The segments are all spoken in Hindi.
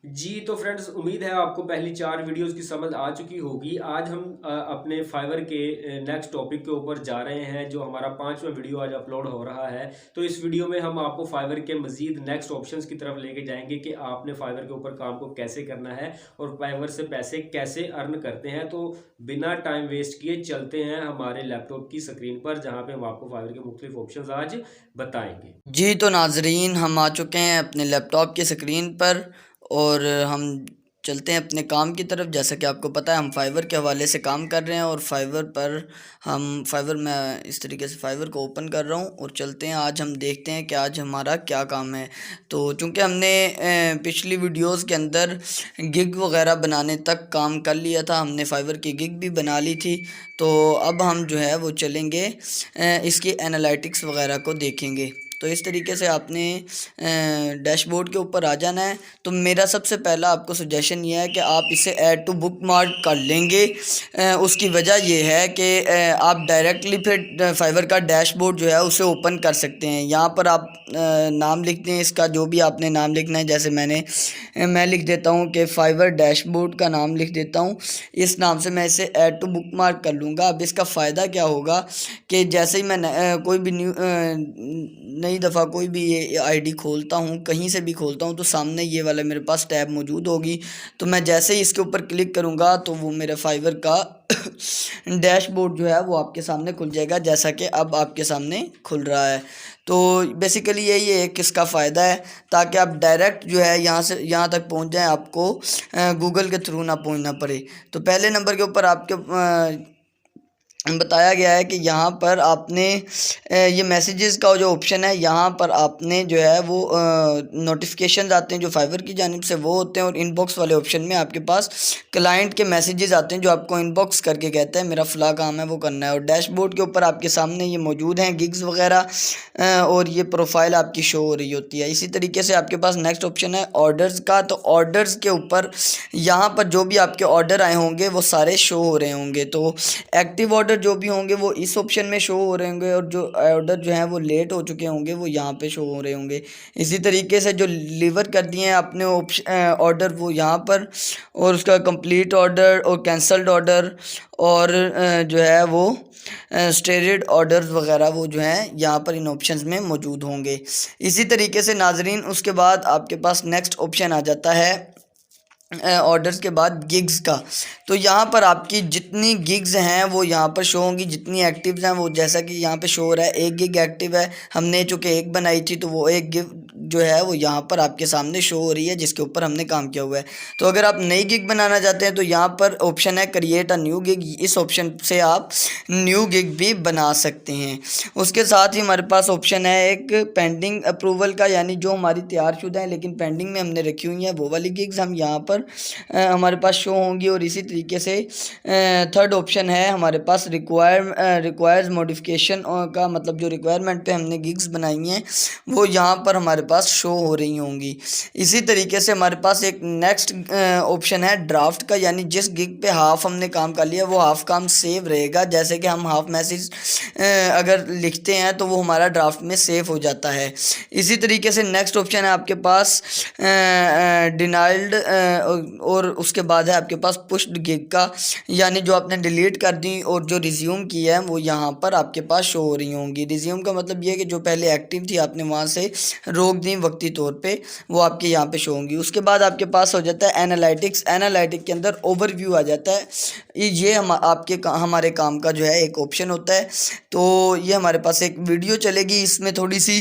जी, तो फ्रेंड्स उम्मीद है आपको पहली 4 वीडियोज़ की समझ आ चुकी होगी। आज हम अपने फाइवर के नेक्स्ट टॉपिक के ऊपर जा रहे हैं, जो हमारा 5वां वीडियो आज अपलोड हो रहा है। तो इस वीडियो में हम आपको फाइवर के मज़ीद नेक्स्ट ऑप्शंस की तरफ लेके जाएँगे कि आपने फाइवर के ऊपर काम को कैसे करना है और फाइवर से पैसे कैसे अर्न करते हैं। तो बिना टाइम वेस्ट किए चलते हैं हमारे लैपटॉप की स्क्रीन पर, जहाँ पे हम आपको फाइवर के मुख्तलिफ ऑप्शंस आज बताएँगे। जी तो नाजरीन, हम आ चुके हैं अपने लैपटॉप की स्क्रीन पर और हम चलते हैं अपने काम की तरफ। जैसा कि आपको पता है, हम फाइवर के हवाले से काम कर रहे हैं और फाइवर मैं इस तरीके से फाइवर को ओपन कर रहा हूं और चलते हैं। आज हम देखते हैं कि आज हमारा क्या काम है। तो चूँकि हमने पिछली वीडियोस के अंदर गिग वगैरह बनाने तक काम कर लिया था, हमने फाइवर की गिग भी बना ली थी। तो अब हम जो है वो चलेंगे, इसकी एनालिटिक्स वगैरह को देखेंगे। तो इस तरीके से आपने डैशबोर्ड के ऊपर आ जाना है। तो मेरा सबसे पहला आपको सजेशन ये है कि आप इसे ऐड टू बुक मार्क कर लेंगे। उसकी वजह ये है कि आप डायरेक्टली फिर फाइवर का डैशबोर्ड जो है उसे ओपन कर सकते हैं। यहाँ पर आप नाम लिखते हैं इसका, जो भी आपने नाम लिखना है। जैसे मैं लिख देता हूँ कि फाइवर डैशबोर्ड का नाम लिख देता हूँ। इस नाम से मैं इसे ऐड टू बुक मार्क कर लूँगा। अब इसका फ़ायदा क्या होगा कि जैसे ही मैं कोई भी नई दफ़ा कोई भी ये आईडी खोलता हूँ, कहीं से भी खोलता हूँ, तो सामने ये वाला मेरे पास टैब मौजूद होगी। तो मैं जैसे ही इसके ऊपर क्लिक करूँगा तो वो मेरे फाइवर का डैशबोर्ड जो है वो आपके सामने खुल जाएगा, जैसा कि अब आपके सामने खुल रहा है। तो बेसिकली यही है कि इसका फ़ायदा है, ताकि आप डायरेक्ट जो है यहाँ से यहाँ तक पहुँच जाएँ, आपको गूगल के थ्रू ना पहुँचना पड़े। तो पहले नंबर के ऊपर आपके बताया गया है कि यहाँ पर आपने ये मैसेजेस का जो ऑप्शन है, यहाँ पर आपने जो है वो नोटिफिकेशंस आते हैं जो फाइवर की जानिब से, वो होते हैं। और इनबॉक्स वाले ऑप्शन में आपके पास क्लाइंट के मैसेजेस आते हैं जो आपको इनबॉक्स करके कहते हैं मेरा फ़लाँ काम है, वो करना है। और डैशबोर्ड के ऊपर आपके सामने ये मौजूद हैं गिग्स वगैरह, और ये प्रोफाइल आपकी शो हो रही होती है। इसी तरीके से आपके पास नेक्स्ट ऑप्शन है ऑर्डर्स का। तो ऑर्डर्स के ऊपर यहाँ पर जो भी आपके ऑर्डर आए होंगे वो सारे शो हो रहे होंगे। तो एक्टिव ऑर्डर जो भी होंगे वो इस ऑप्शन में शो हो रहे होंगे, और जो ऑर्डर जो हैं वो लेट हो चुके होंगे वो यहाँ पे शो हो रहे होंगे। इसी तरीके से जो डिलीवर कर दिए हैं आपने ऑर्डर, वो यहाँ पर, और उसका कंप्लीट ऑर्डर और कैंसल्ड ऑर्डर और जो है वो स्टेटेड ऑर्डर्स वगैरह वो जो हैं यहाँ पर इन ऑप्शंस में मौजूद होंगे। इसी तरीके से नाजरीन, उसके बाद आपके पास नेक्स्ट ऑप्शन आ जाता है ऑर्डर्स के बाद गिग्स का। तो यहाँ पर आपकी जितनी गिग्स हैं वो यहाँ पर शो होंगी, जितनी एक्टिव्स हैं वो, जैसा कि यहाँ पे शो हो रहा है 1 गिग एक्टिव है। हमने चूँकि एक बनाई थी तो वो 1 गिग जो है वो यहाँ पर आपके सामने शो हो रही है, जिसके ऊपर हमने काम किया हुआ है। तो अगर आप नई गिग बनाना चाहते हैं तो यहाँ पर ऑप्शन है क्रिएट अ न्यू गिग। इस ऑप्शन से आप न्यू गिग भी बना सकते हैं। उसके साथ ही हमारे पास ऑप्शन है एक पेंडिंग अप्रूवल का, यानी जो हमारी तैयारशुदा है लेकिन पेंडिंग में हमने रखी हुई हैं वो वाली गिग्स हम यहाँ पर हमारे पास शो होंगी। और इसी तरीके से थर्ड ऑप्शन है हमारे पास रिक्वायर्स मॉडिफिकेशन का, मतलब जो रिक्वायरमेंट पे हमने गिग्स बनाई हैं वो यहाँ पर हमारे पास शो हो रही होंगी। इसी तरीके से हमारे पास एक नेक्स्ट ऑप्शन है ड्राफ्ट का, यानी जिस गिग पे हाफ हमने काम कर लिया वो हाफ काम सेव रहेगा। जैसे कि हम हाफ मैसेज अगर लिखते हैं तो वो हमारा ड्राफ्ट में सेव हो जाता है। इसी तरीके से नेक्स्ट ऑप्शन है आपके पास डिनाइल्ड, और उसके बाद है आपके पास पुश्ड गिग का, यानी जो आपने डिलीट कर दी और जो रिज्यूम की है वो यहाँ पर आपके पास शो हो रही होंगी। रिज्यूम का मतलब ये है कि जो पहले एक्टिव थी आपने वहाँ से रोक दी वक्ती तौर पे, वो आपके यहाँ पे शो होंगी। उसके बाद आपके पास हो जाता है एनालिटिक्स। एनालिटिक के अंदर ओवरव्यू आ जाता है। ये हमारे काम का जो है एक ऑप्शन होता है। तो ये हमारे पास एक वीडियो चलेगी इसमें थोड़ी सी,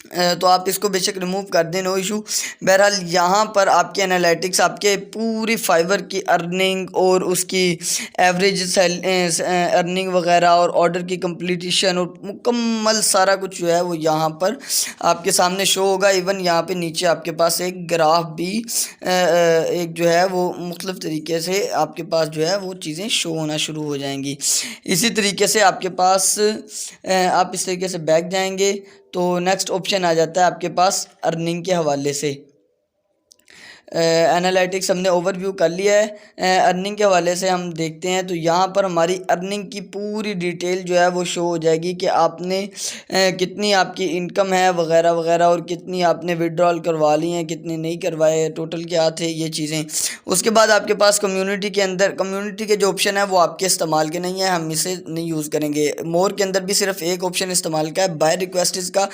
तो आप इसको बेशक रिमूव कर दें, नो इशू। बहरहाल यहाँ पर आपके एनालिटिक्स आपके पूरी फाइवर की अर्निंग और उसकी एवरेज अर्निंग वगैरह और ऑर्डर की कंप्लीटेशन और मुकम्मल सारा कुछ जो है वो यहाँ पर आपके सामने शो होगा। इवन यहाँ पे नीचे आपके पास एक ग्राफ भी एक जो है वो मुख्तलिफ तरीके से आपके पास जो है वो चीज़ें शो होना शुरू हो जाएंगी। इसी तरीके से आपके पास आप इस तरीके से बैक जाएंगे तो नेक्स्ट ऑप्शन आ जाता है आपके पास अर्निंग के हवाले से। एनालिटिक्स हमने ओवरव्यू कर लिया है। अर्निंग के हवाले से हम देखते हैं तो यहाँ पर हमारी अर्निंग की पूरी डिटेल जो है वो शो हो जाएगी कि आपने कितनी आपकी इनकम है वगैरह वगैरह, और कितनी आपने विड्रॉल करवा ली हैं, कितने नहीं करवाए, टोटल क्या थे, ये चीज़ें। उसके बाद आपके पास कम्युनिटी के अंदर, कम्युनिटी के जो ऑप्शन है वो आपके इस्तेमाल के नहीं है, हम इसे नहीं यूज़ करेंगे। मोर के अंदर भी सिर्फ एक ऑप्शन इस्तेमाल का है, बाय रिक्वेस्ट का।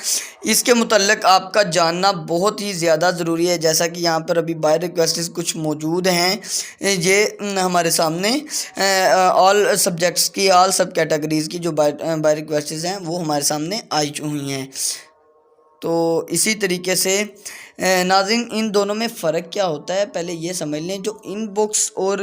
इसके मुतल्लिक आपका जानना बहुत ही ज़्यादा ज़रूरी है। जैसा कि यहाँ पर अभी बाय रिक्वेस्ट्स कुछ मौजूद हैं, ये हमारे सामने ऑल सब्जेक्ट्स की, ऑल सब कैटेगरीज़ की जो बाय रिक्वेस्ट्स हैं वो हमारे सामने आई हुई हैं। तो इसी तरीके से नाज़रीन, इन दोनों में फ़र्क क्या होता है पहले ये समझ लें। जो इनबॉक्स और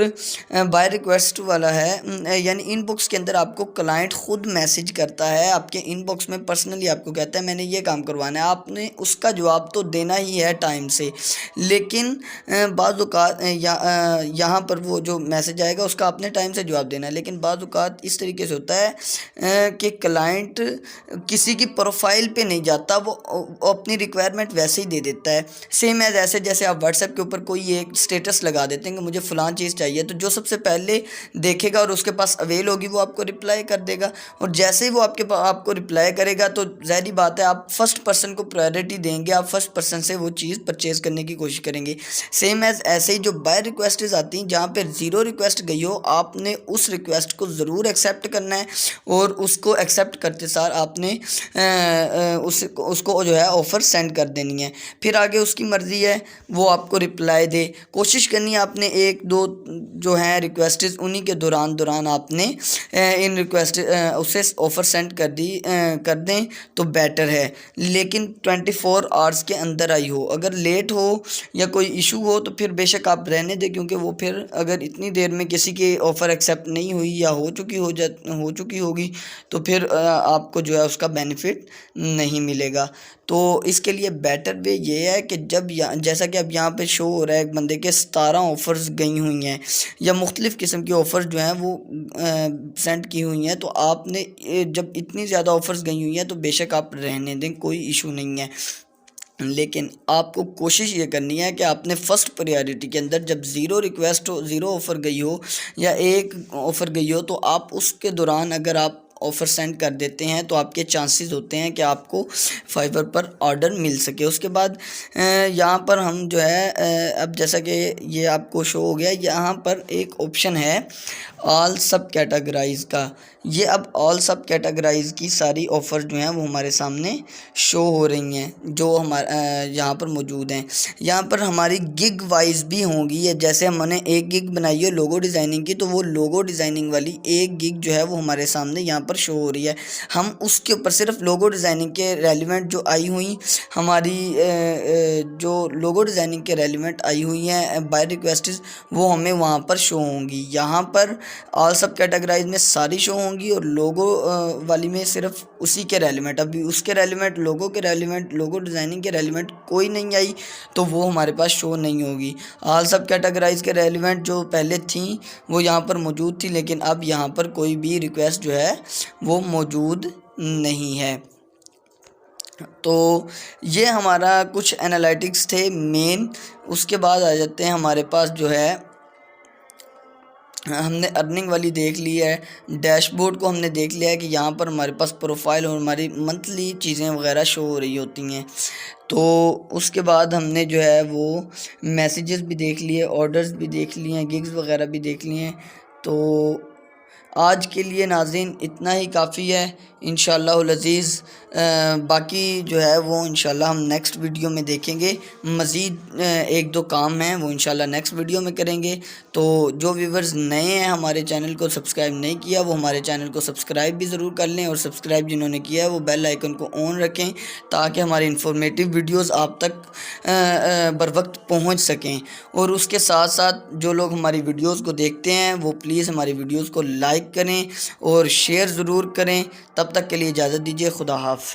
बाय रिक्वेस्ट वाला है, यानी इनबॉक्स के अंदर आपको क्लाइंट ख़ुद मैसेज करता है, आपके इनबॉक्स में पर्सनली आपको कहता है मैंने ये काम करवाना है, आपने उसका जवाब तो देना ही है टाइम से। लेकिन बाज़ औक़ात यहाँ पर वो जो मैसेज आएगा उसका आपने टाइम से जवाब देना है। लेकिन बाज़ औक़ात इस तरीके से होता है कि क्लाइंट किसी की प्रोफाइल पे नहीं जाता, वो अपनी रिक्वायरमेंट वैसे ही दे देता है। सेम एज ऐसे जैसे आप व्हाट्सएप के ऊपर कोई एक स्टेटस लगा देते हैं कि मुझे फ़लाँ चीज़ चाहिए, तो जो सबसे पहले देखेगा और उसके पास अवेल होगी वो आपको रिप्लाई कर देगा। और जैसे ही वो आपको रिप्लाई करेगा तो ज़ाहिर बात है आप फर्स्ट पर्सन को प्रायोरिटी देंगे, आप फर्स्ट पर्सन से वो चीज़ परचेज़ करने की कोशिश करेंगे। सेम एज ऐसे ही जो बाय रिक्वेस्ट्स आती हैं जहाँ पर ज़ीरो रिक्वेस्ट गई हो, आपने उस रिक्वेस्ट को ज़रूर एक्सेप्ट करना है, और उसको एक्सेप्ट करते सार आपने उसको जो है ऑफ़र सेंड कर देनी है। फिर आगे उसकी मर्ज़ी है वो आपको रिप्लाई दे, कोशिश करनी है आपने एक दो जो हैं रिक्वेस्ट्स उन्हीं के दौरान आपने इन रिक्वेस्ट उसे ऑफ़र सेंड कर दें तो बेटर है। लेकिन 24 आवर्स के अंदर आई हो, अगर लेट हो या कोई इशू हो तो फिर बेशक आप रहने दें, क्योंकि वो फिर अगर इतनी देर में किसी की ऑफ़र एक्सेप्ट नहीं हुई या हो चुकी होगी तो फिर आपको जो है उसका बेनिफिट नहीं मिलेगा। तो इसके लिए बेटर वे ये है कि जैसा कि अब यहाँ पे शो हो रहा है एक बंदे के 17 ऑफ़र्स गई हुई हैं या मुख्तलिफ़ किस्म की ऑफ़र्स जो हैं वो सेंड की हुई हैं, तो आपने जब इतनी ज़्यादा ऑफ़र्स गई हुई हैं तो बेशक आप रहने दें, कोई इशू नहीं है। लेकिन आपको कोशिश ये करनी है कि आपने फ़र्स्ट प्रायोरिटी के अंदर जब ज़ीरो रिक्वेस्ट हो, ज़ीरो ऑफ़र गई हो या एक ऑफ़र गई हो, तो आप उसके दौरान अगर आप ऑफ़र सेंड कर देते हैं तो आपके चांसेस होते हैं कि आपको फाइवर पर ऑर्डर मिल सके। उसके बाद यहाँ पर हम जो है अब जैसा कि ये आपको शो हो गया, यहाँ पर एक ऑप्शन है ऑल सब कैटेगराइज का। ये अब ऑल सब कैटेगराइज की सारी ऑफ़र जो हैं वो हमारे सामने शो हो रही हैं जो यहाँ पर मौजूद हैं। यहाँ पर हमारी गिग वाइज भी होंगी, या जैसे हमने एक गिग बनाई है लोगो डिज़ाइनिंग की, तो वो लोगो डिज़ाइनिंग वाली एक गिग जो है वो हमारे सामने यहाँ पर शो हो रही है। हम उसके ऊपर सिर्फ लोगो डिज़ाइनिंग के रेलिवेंट जो आई हुई हमारी जो लोगो डिज़ाइनिंग के रेलिवेंट आई हुई हैं बाय रिक्वेस्ट्स, वो हमें वहाँ पर शो होंगी। यहाँ पर ऑल सब कैटेगराइज में सारी शो होंगी और लोगो वाली में सिर्फ उसी के रेलिवेंट, अभी उसके रेलिवेंट, लोगो के रेलिवेंट, लोगो डिज़ाइनिंग के रेलिवेंट कोई नहीं आई तो वो हमारे पास शो नहीं होगी। ऑल सब कैटेगराइज के रेलिवेंट जो पहले थी वो यहाँ पर मौजूद थी, लेकिन अब यहाँ पर कोई भी रिक्वेस्ट जो है वो मौजूद नहीं है। तो ये हमारा कुछ एनालिटिक्स थे मेन। उसके बाद आ जाते हैं हमारे पास जो है, हमने अर्निंग वाली देख ली है, डैशबोर्ड को हमने देख लिया है कि यहाँ पर हमारे पास प्रोफाइल और हमारी मंथली चीज़ें वगैरह शो हो रही होती हैं। तो उसके बाद हमने जो है वो मैसेजेस भी देख लिए, ऑर्डर्स भी देख लिए हैं, गिग्स वगैरह भी देख लिए हैं। तो आज के लिए नाज़रीन इतना ही काफ़ी है इंशाअल्लाहुल अज़ीज़। बाकी जो है वो इंशाअल्लाह हम नेक्स्ट वीडियो में देखेंगे। मज़ीद एक दो काम हैं वो इंशाअल्लाह नेक्स्ट वीडियो में करेंगे। तो जो व्यूवर्स नए हैं हमारे चैनल को सब्सक्राइब नहीं किया वो हमारे चैनल को सब्सक्राइब भी ज़रूर कर लें, और सब्सक्राइब जिन्होंने किया है वो बेल आइकन को ऑन रखें ताकि हमारे इंफॉर्मेटिव वीडियोज़ आप तक बर वक्त पहुँच सकें। और उसके साथ साथ जो लोग हमारी वीडियोज़ को देखते हैं वो प्लीज़ हमारी वीडियोज़ को लाइक करें और शेयर ज़रूर करें। तब तक के लिए इजाज़त दीजिए, खुदा हाफ़िज़।